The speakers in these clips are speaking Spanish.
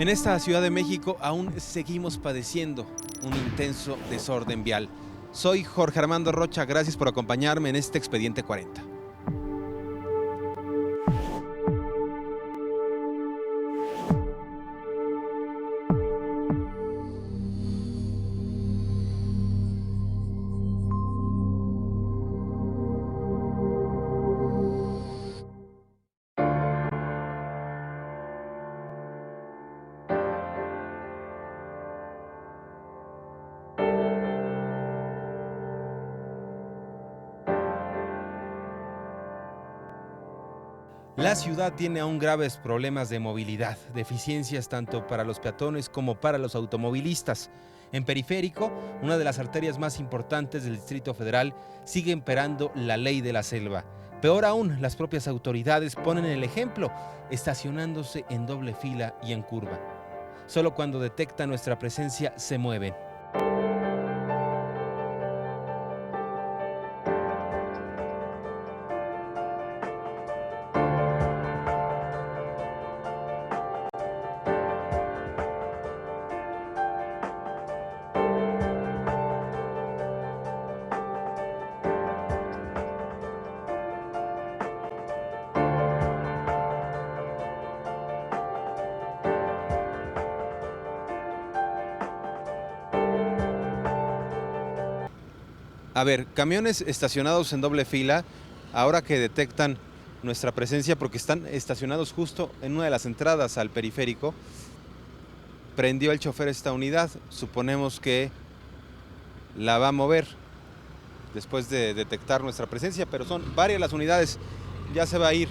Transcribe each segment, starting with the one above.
En esta Ciudad de México aún seguimos padeciendo un intenso desorden vial. Soy Jorge Armando Rocha, gracias por acompañarme en este Expediente 40. La ciudad tiene aún graves problemas de movilidad, deficiencias tanto para los peatones como para los automovilistas. En Periférico, una de las arterias más importantes del Distrito Federal, sigue imperando la ley de la selva. Peor aún, las propias autoridades ponen el ejemplo, estacionándose en doble fila y en curva. Solo cuando detectan nuestra presencia se mueven. A ver, camiones estacionados en doble fila, ahora que detectan nuestra presencia porque están estacionados justo en una de las entradas al periférico, prendió el chofer esta unidad. Suponemos que la va a mover después de detectar nuestra presencia, pero son varias las unidades. Ya se va a ir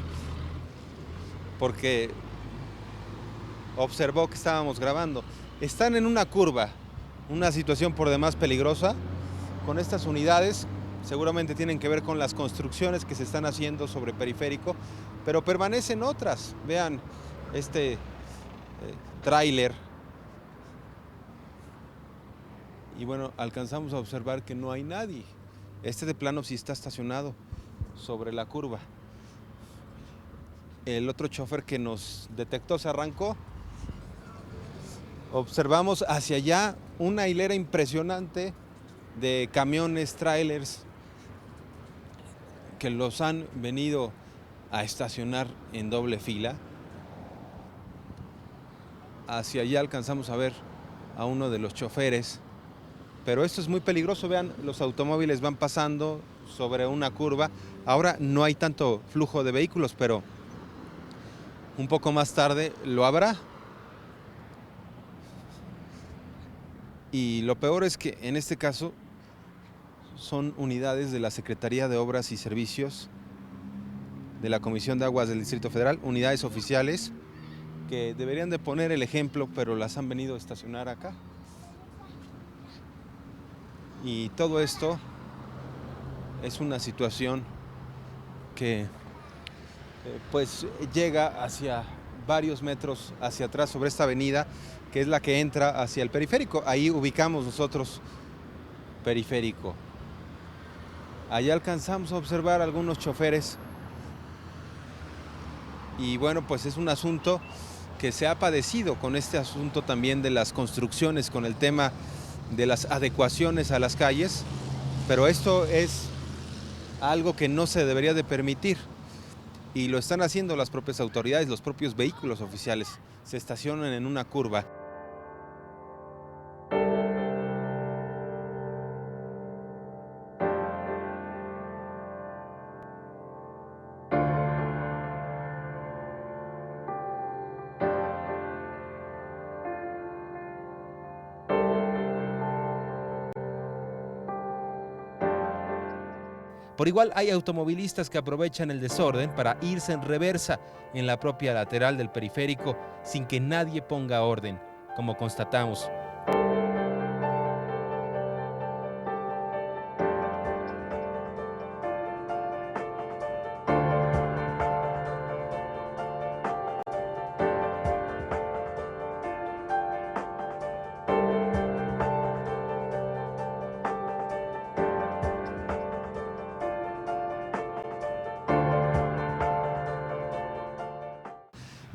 porque observó que estábamos grabando. Están en una curva, una situación por demás peligrosa. Con estas unidades seguramente tienen que ver con las construcciones que se están haciendo sobre Periférico, pero permanecen otras. Vean este tráiler. Y bueno, alcanzamos a observar que no hay nadie. Este de plano sí está estacionado sobre la curva. El otro chofer que nos detectó se arrancó. Observamos hacia allá una hilera impresionante de camiones, trailers, que los han venido a estacionar en doble fila. Hacia allá alcanzamos a ver a uno de los choferes, pero esto es muy peligroso. Vean, los automóviles van pasando sobre una curva. Ahora no hay tanto flujo de vehículos, pero un poco más tarde lo habrá. Y lo peor es que en este caso son unidades de la Secretaría de Obras y Servicios de la Comisión de Aguas del Distrito Federal, unidades oficiales que deberían de poner el ejemplo, pero las han venido a estacionar acá. Y todo esto es una situación que pues llega hacia varios metros hacia atrás sobre esta avenida, que es la que entra hacia el periférico. Ahí ubicamos nosotros Periférico. Allá alcanzamos a observar algunos choferes y bueno, pues es un asunto que se ha padecido con este asunto también de las construcciones, con el tema de las adecuaciones a las calles, pero esto es algo que no se debería de permitir y lo están haciendo las propias autoridades, los propios vehículos oficiales, se estacionan en una curva. Por igual hay automovilistas que aprovechan el desorden para irse en reversa en la propia lateral del periférico sin que nadie ponga orden, como constatamos.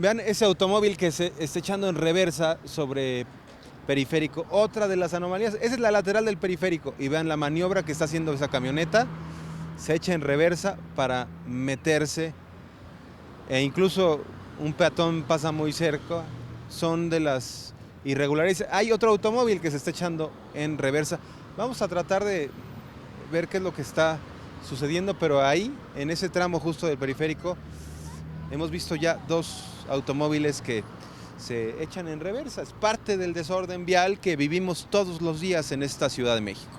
Vean ese automóvil que se está echando en reversa sobre periférico. Otra de las anomalías, esa es la lateral del periférico. Y vean la maniobra que está haciendo esa camioneta. Se echa en reversa para meterse. E incluso un peatón pasa muy cerca. Son de las irregularidades. Hay otro automóvil que se está echando en reversa. Vamos a tratar de ver qué es lo que está sucediendo, pero ahí, en ese tramo justo del periférico, hemos visto ya dos automóviles que se echan en reversa. Es parte del desorden vial que vivimos todos los días en esta Ciudad de México.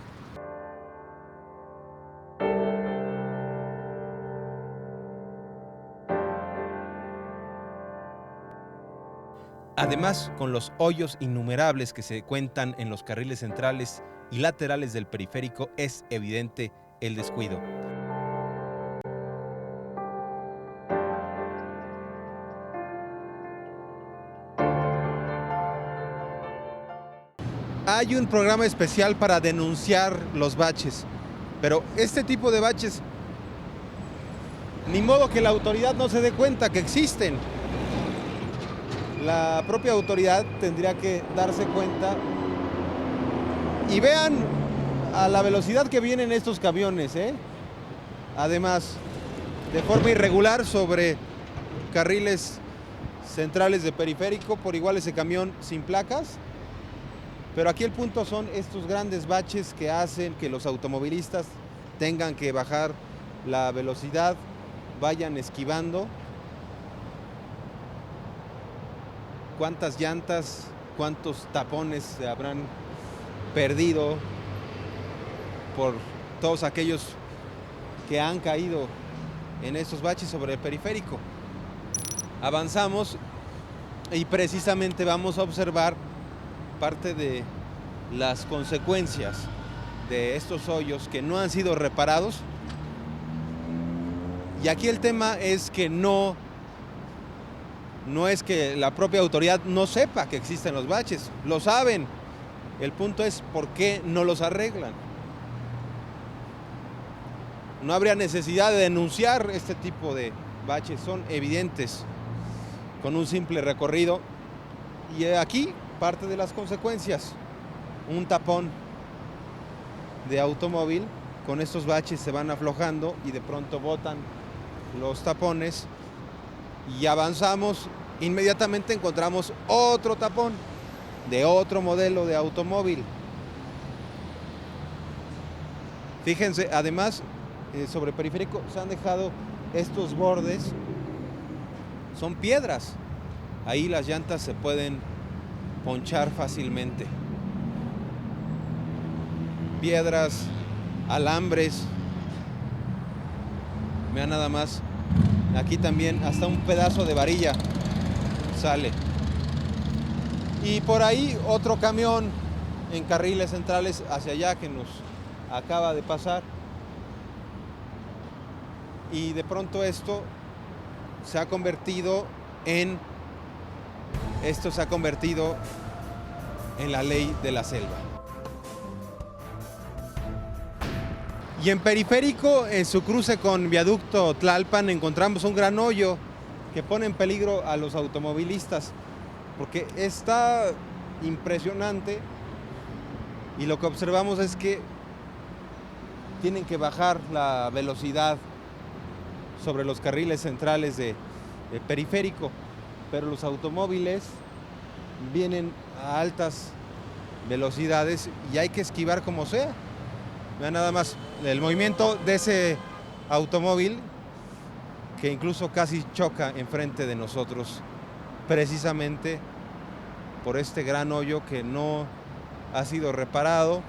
Además, con los hoyos innumerables que se cuentan en los carriles centrales y laterales del periférico, es evidente el descuido. Hay un programa especial para denunciar los baches, pero este tipo de baches, ni modo que la autoridad no se dé cuenta que existen. La propia autoridad tendría que darse cuenta. Y vean a la velocidad que vienen estos camiones, ¿eh? Además, de forma irregular sobre carriles centrales de periférico, por igual ese camión sin placas. Pero aquí el punto son estos grandes baches que hacen que los automovilistas tengan que bajar la velocidad, vayan esquivando. ¿Cuántas llantas, cuántos tapones se habrán perdido por todos aquellos que han caído en estos baches sobre el periférico? Avanzamos y precisamente vamos a observar parte de las consecuencias de estos hoyos que no han sido reparados. Y aquí el tema es que no es que la propia autoridad no sepa que existen los baches, lo saben. El punto es por qué no los arreglan. No habría necesidad de denunciar este tipo de baches, son evidentes con un simple recorrido. Y aquí parte de las consecuencias, un tapón de automóvil, con estos baches se van aflojando y de pronto botan los tapones y avanzamos, inmediatamente encontramos otro tapón de otro modelo de automóvil. Fíjense, además, sobre periférico se han dejado estos bordes, son piedras, ahí las llantas se pueden ponchar fácilmente. Piedras, alambres, vean nada más, aquí también hasta un pedazo de varilla sale. Y por ahí otro camión en carriles centrales hacia allá que nos acaba de pasar. Y de pronto esto se ha convertido en la ley de la selva. Y en periférico, en su cruce con viaducto Tlalpan, encontramos un gran hoyo que pone en peligro a los automovilistas, porque está impresionante y lo que observamos es que tienen que bajar la velocidad sobre los carriles centrales de periférico, pero los automóviles vienen a altas velocidades y hay que esquivar como sea. Vean nada más el movimiento de ese automóvil que incluso casi choca enfrente de nosotros, precisamente por este gran hoyo que no ha sido reparado.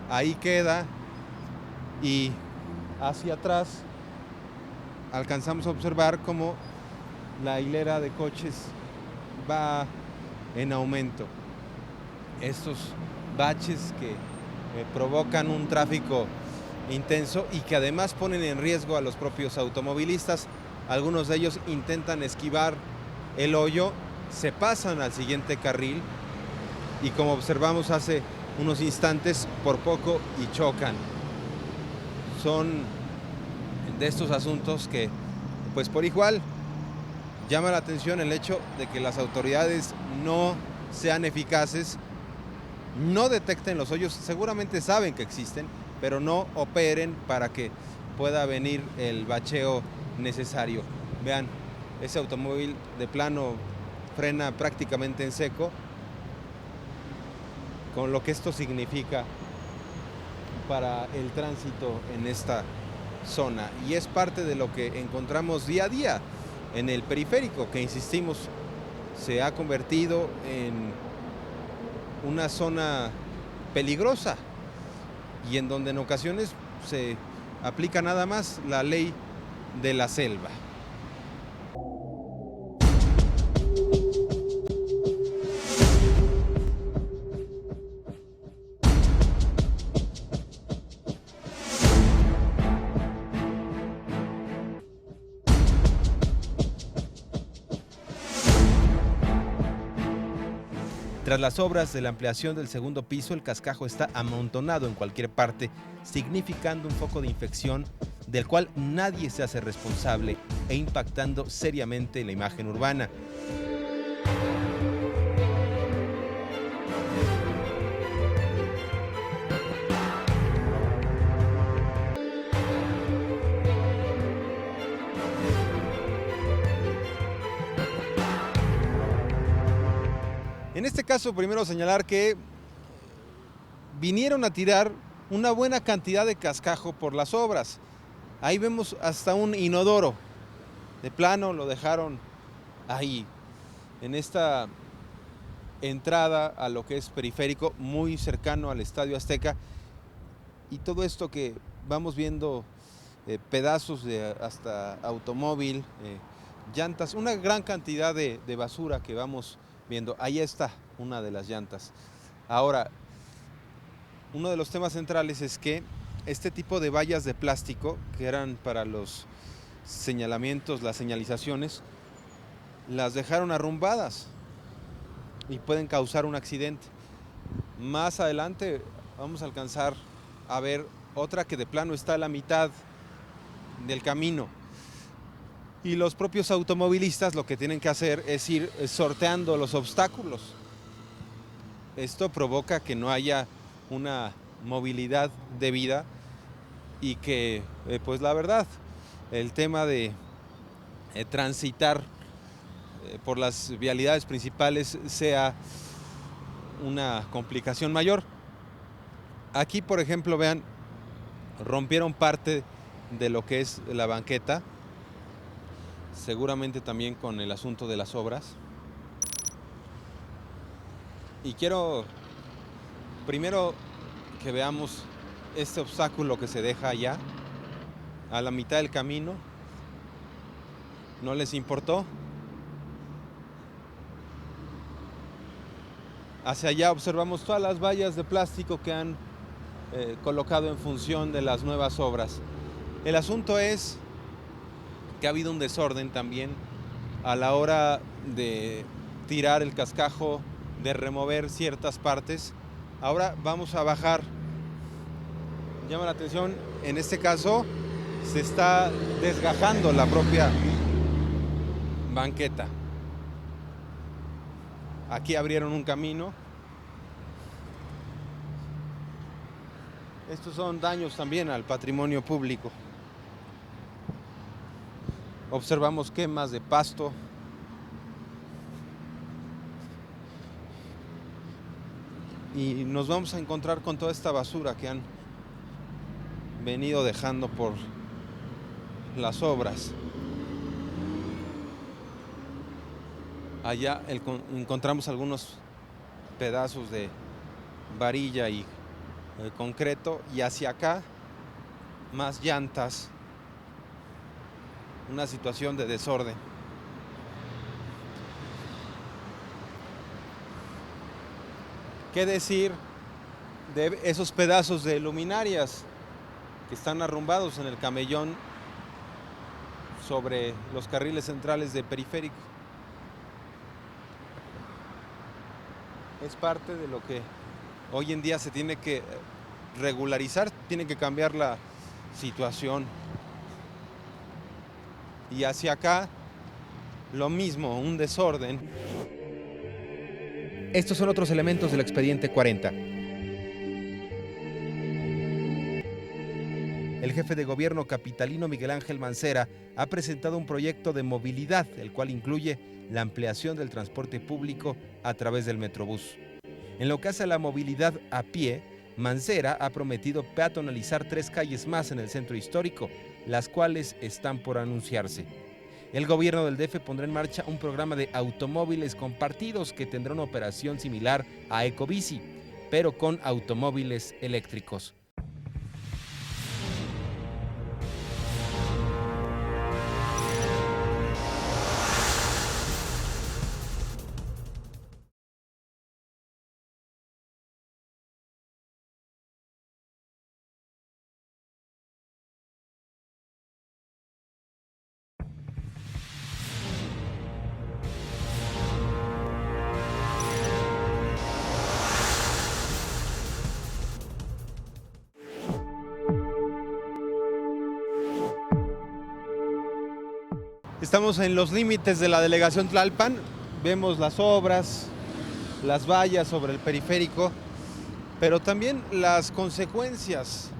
Ahí queda y hacia atrás alcanzamos a observar cómo la hilera de coches va en aumento. Estos baches que provocan un tráfico intenso y que además ponen en riesgo a los propios automovilistas. Algunos de ellos intentan esquivar el hoyo, se pasan al siguiente carril y, como observamos hace unos instantes, por poco y chocan. Son de estos asuntos que, pues por igual, Llama la atención el hecho de que las autoridades no sean eficaces, no detecten los hoyos, seguramente saben que existen, pero no operen para que pueda venir el bacheo necesario. Vean, ese automóvil de plano frena prácticamente en seco, con lo que esto significa para el tránsito en esta zona. Y es parte de lo que encontramos día a día en el periférico, que insistimos, se ha convertido en una zona peligrosa y en donde en ocasiones se aplica nada más la ley de la selva. Tras las obras de la ampliación del segundo piso, el cascajo está amontonado en cualquier parte, significando un foco de infección del cual nadie se hace responsable e impactando seriamente la imagen urbana. En este caso, primero señalar que vinieron a tirar una buena cantidad de cascajo por las obras. Ahí vemos hasta un inodoro. De plano lo dejaron ahí, en esta entrada a lo que es periférico, muy cercano al Estadio Azteca. Y todo esto que vamos viendo, pedazos de hasta automóvil, llantas, una gran cantidad de basura que vamos viendo. Ahí está una de las llantas. Ahora, uno de los temas centrales es que este tipo de vallas de plástico, que eran para los señalamientos, las señalizaciones, las dejaron arrumbadas y pueden causar un accidente. Más adelante vamos a alcanzar a ver otra que de plano está a la mitad del camino. Y los propios automovilistas lo que tienen que hacer es ir sorteando los obstáculos. Esto provoca que no haya una movilidad debida y que, pues la verdad, el tema de transitar por las vialidades principales sea una complicación mayor. Aquí, por ejemplo, vean, rompieron parte de lo que es la banqueta, seguramente también con el asunto de las obras. Y quiero primero que veamos este obstáculo que se deja allá, a la mitad del camino. No les importó. Hacia allá observamos todas las vallas de plástico que han colocado en función de las nuevas obras. El asunto es que ha habido un desorden también a la hora de tirar el cascajo, de remover ciertas partes. Ahora vamos a bajar. Llama la atención, en este caso se está desgajando la propia banqueta. Aquí abrieron un camino. Estos son daños también al patrimonio público. Observamos quemas de pasto. Y nos vamos a encontrar con toda esta basura que han venido dejando por las obras. Allá encontramos algunos pedazos de varilla y concreto, y hacia acá más llantas, una situación de desorden. ¿Qué decir de esos pedazos de luminarias que están arrumbados en el camellón sobre los carriles centrales de periférico? Es parte de lo que hoy en día se tiene que regularizar, tiene que cambiar la situación. Y hacia acá lo mismo, un desorden. Estos son otros elementos del expediente 40. El jefe de gobierno capitalino Miguel Ángel Mancera ha presentado un proyecto de movilidad, el cual incluye la ampliación del transporte público a través del Metrobús. En lo que hace a la movilidad a pie, Mancera ha prometido peatonalizar 3 calles más en el centro histórico, las cuales están por anunciarse. El gobierno del DF pondrá en marcha un programa de automóviles compartidos que tendrá una operación similar a Ecobici, pero con automóviles eléctricos. Estamos en los límites de la delegación Tlalpan, vemos las obras, las vallas sobre el periférico, pero también las consecuencias,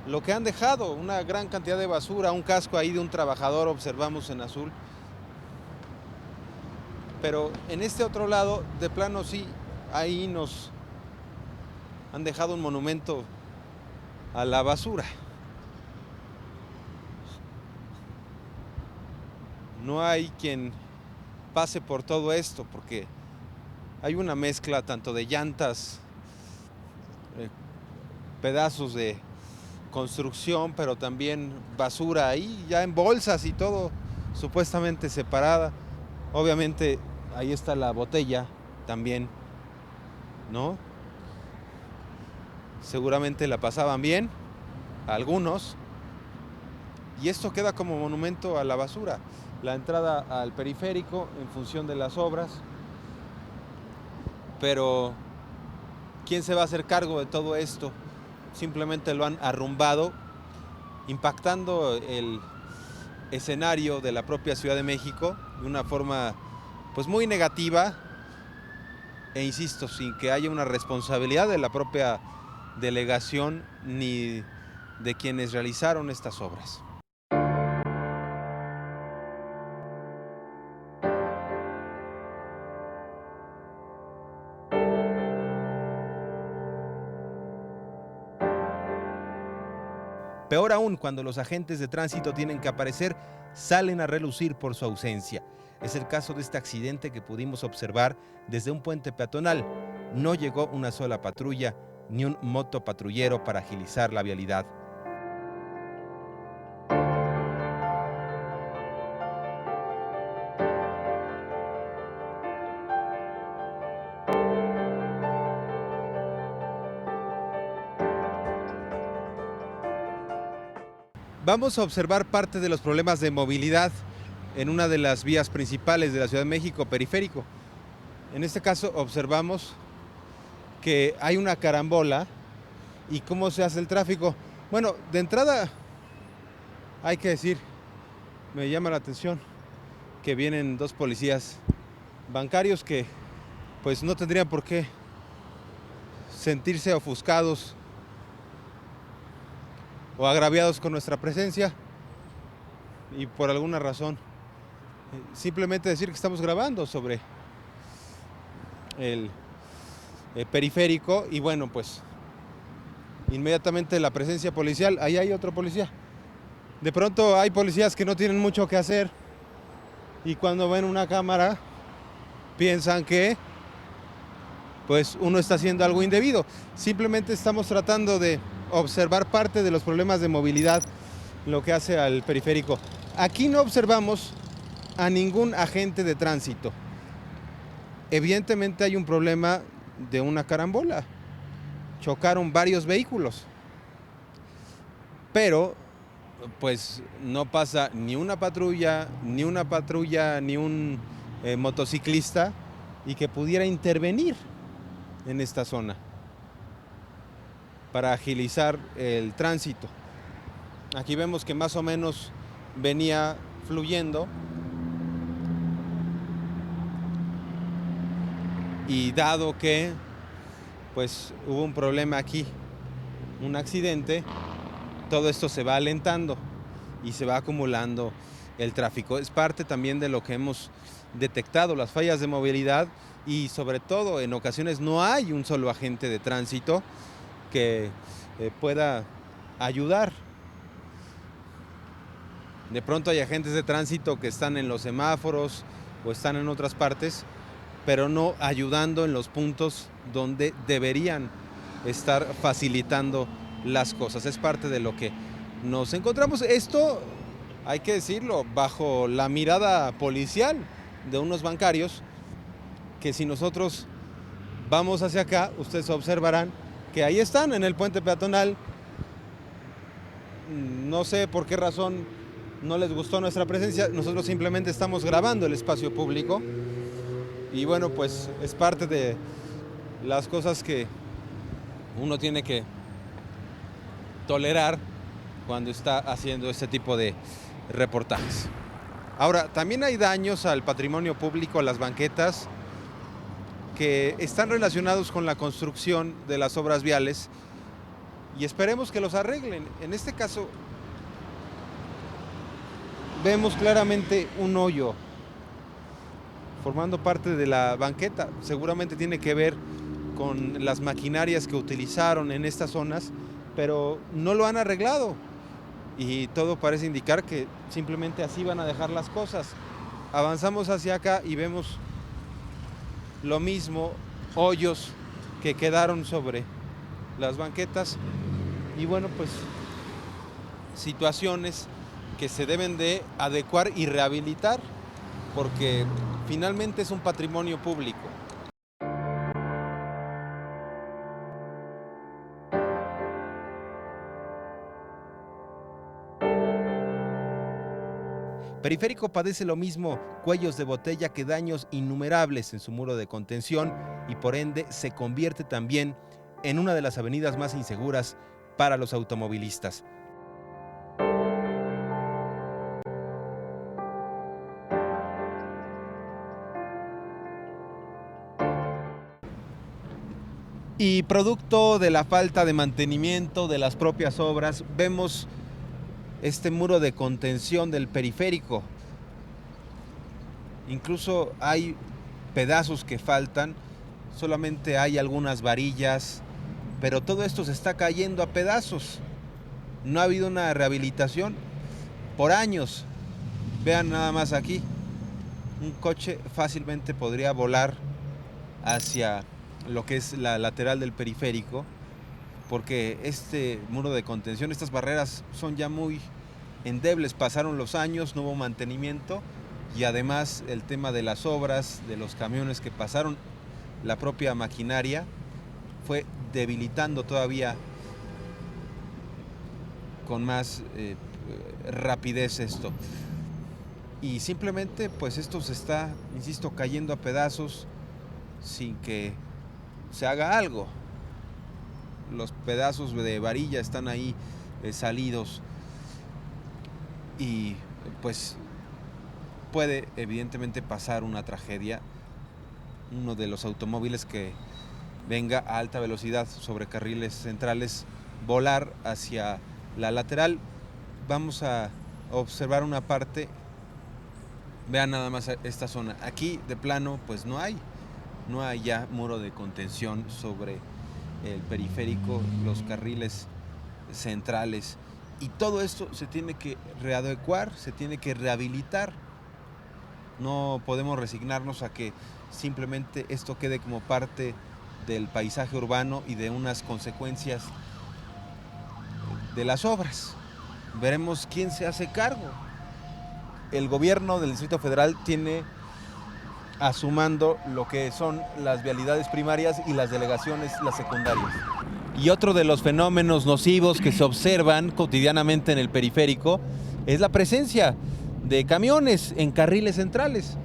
lo que han dejado, una gran cantidad de basura, un casco ahí de un trabajador, observamos en azul. Pero en este otro lado, de plano sí, ahí nos han dejado un monumento a la basura. No hay quien pase por todo esto porque hay una mezcla tanto de llantas, pedazos de construcción, pero también basura ahí ya en bolsas y todo supuestamente separada. Obviamente ahí está la botella también, ¿no? Seguramente la pasaban bien algunos y esto queda como monumento a la basura. La entrada al periférico en función de las obras, pero ¿quién se va a hacer cargo de todo esto? Simplemente lo han arrumbado, impactando el escenario de la propia Ciudad de México de una forma pues muy negativa e insisto, sin que haya una responsabilidad de la propia delegación ni de quienes realizaron estas obras. Peor aún, cuando los agentes de tránsito tienen que aparecer, salen a relucir por su ausencia. Es el caso de este accidente que pudimos observar desde un puente peatonal. No llegó una sola patrulla ni un motopatrullero para agilizar la vialidad. Vamos a observar parte de los problemas de movilidad en una de las vías principales de la Ciudad de México, periférico. En este caso observamos que hay una carambola y cómo se hace el tráfico. Bueno, de entrada hay que decir, me llama la atención que vienen 2 policías bancarios que pues no tendrían por qué sentirse ofuscados o agraviados con nuestra presencia y por alguna razón simplemente decir que estamos grabando sobre el periférico y bueno, pues inmediatamente la presencia policial, ahí hay otro policía. De pronto hay policías que no tienen mucho que hacer y cuando ven una cámara piensan que pues uno está haciendo algo indebido. Simplemente estamos tratando de observar parte de los problemas de movilidad, lo que hace al periférico. Aquí no observamos a ningún agente de tránsito. Evidentemente hay un problema de una carambola. Chocaron varios vehículos. Pero pues no pasa ni una patrulla, ni un motociclista y que pudiera intervenir en esta zona para agilizar el tránsito. Aquí vemos que más o menos venía fluyendo Y dado que pues hubo un problema aquí, un accidente, todo esto se va alentando y se va acumulando el tráfico. Es parte también de lo que hemos detectado, las fallas de movilidad, y sobre todo en ocasiones no hay un solo agente de tránsito que pueda ayudar. De pronto hay agentes de tránsito que están en los semáforos o están en otras partes, pero no ayudando en los puntos donde deberían estar facilitando las cosas. Es parte de lo que nos encontramos. Esto, hay que decirlo, bajo la mirada policial de unos bancarios, que si nosotros vamos hacia acá, ustedes observarán que ahí están en el puente peatonal. No sé por qué razón no les gustó nuestra presencia. Nosotros simplemente estamos grabando el espacio público. Y bueno, pues es parte de las cosas que uno tiene que tolerar cuando está haciendo este tipo de reportajes. Ahora, también hay daños al patrimonio público, a las banquetas, que están relacionados con la construcción de las obras viales, y esperemos que los arreglen. En este caso, vemos claramente un hoyo formando parte de la banqueta. Seguramente tiene que ver con las maquinarias que utilizaron en estas zonas, pero no lo han arreglado y todo parece indicar que simplemente así van a dejar las cosas. Avanzamos hacia acá y vemos lo mismo, hoyos que quedaron sobre las banquetas, y bueno, pues situaciones que se deben de adecuar y rehabilitar, porque finalmente es un patrimonio público. Periférico padece lo mismo, cuellos de botella, que daños innumerables en su muro de contención, y por ende se convierte también en una de las avenidas más inseguras para los automovilistas. Y producto de la falta de mantenimiento de las propias obras, vemos este muro de contención del periférico. Incluso hay pedazos que faltan, solamente hay algunas varillas, pero todo esto se está cayendo a pedazos. No ha habido una rehabilitación por años. Vean nada más aquí, un coche fácilmente podría volar hacia lo que es la lateral del periférico, porque este muro de contención, estas barreras son ya muy endebles, pasaron los años, no hubo mantenimiento, y además el tema de las obras, de los camiones que pasaron, la propia maquinaria fue debilitando todavía con más rapidez esto. Y simplemente pues esto se está, insisto, cayendo a pedazos sin que se haga algo. Los pedazos de varilla están ahí salidos, y pues puede evidentemente pasar una tragedia. Uno de los automóviles que venga a alta velocidad sobre carriles centrales, volar hacia la lateral. Vamos a observar una parte. Vean nada más esta zona. Aquí de plano pues no hay ya muro de contención sobre el periférico, los carriles centrales, y todo esto se tiene que readecuar, se tiene que rehabilitar. No podemos resignarnos a que simplemente esto quede como parte del paisaje urbano y de unas consecuencias de las obras. Veremos quién se hace cargo. El gobierno del Distrito Federal tiene a su mando lo que son las vialidades primarias y las delegaciones, las secundarias. Y otro de los fenómenos nocivos que se observan cotidianamente en el periférico es la presencia de camiones en carriles centrales.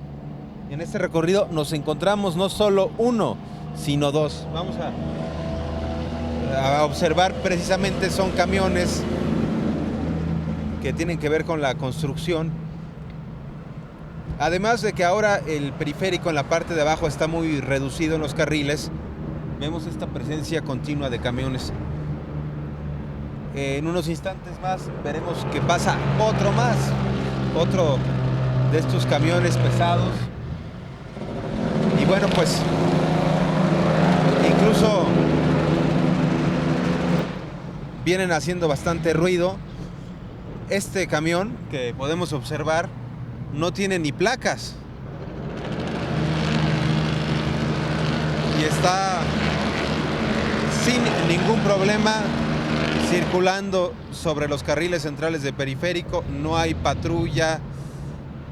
En este recorrido nos encontramos no solo uno, sino dos. Vamos a observar, precisamente son camiones que tienen que ver con la construcción. Además de que ahora el periférico en la parte de abajo está muy reducido en los carriles, vemos esta presencia continua de camiones. En unos instantes más veremos que pasa otro de estos camiones pesados. Y bueno, pues incluso vienen haciendo bastante ruido. Este camión que podemos observar no tiene ni placas y está sin ningún problema circulando sobre los carriles centrales de periférico. No hay patrulla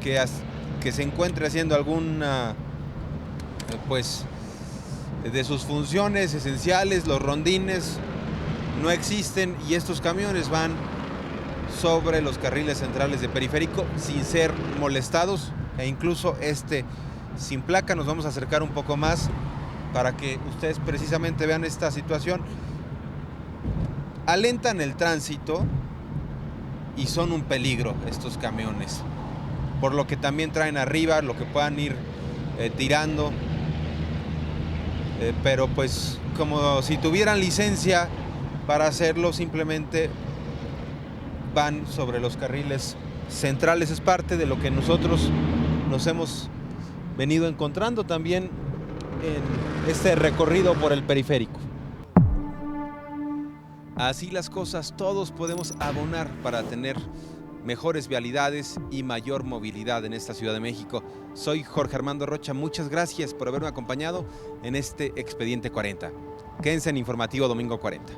que se encuentre haciendo alguna pues de sus funciones esenciales. Los rondines no existen y estos camiones van sobre los carriles centrales de periférico sin ser molestados, e incluso sin placa. Nos vamos a acercar un poco más para que ustedes precisamente vean esta situación. Alentan el tránsito y son un peligro estos camiones, por lo que también traen arriba lo que puedan ir tirando, pero pues como si tuvieran licencia para hacerlo, simplemente van sobre los carriles centrales. Es parte de lo que nosotros nos hemos venido encontrando también en este recorrido por el periférico. Así las cosas, todos podemos abonar para tener mejores vialidades y mayor movilidad en esta Ciudad de México. Soy Jorge Armando Rocha, muchas gracias por haberme acompañado en este Expediente 40. Quédense en Informativo Domingo 40.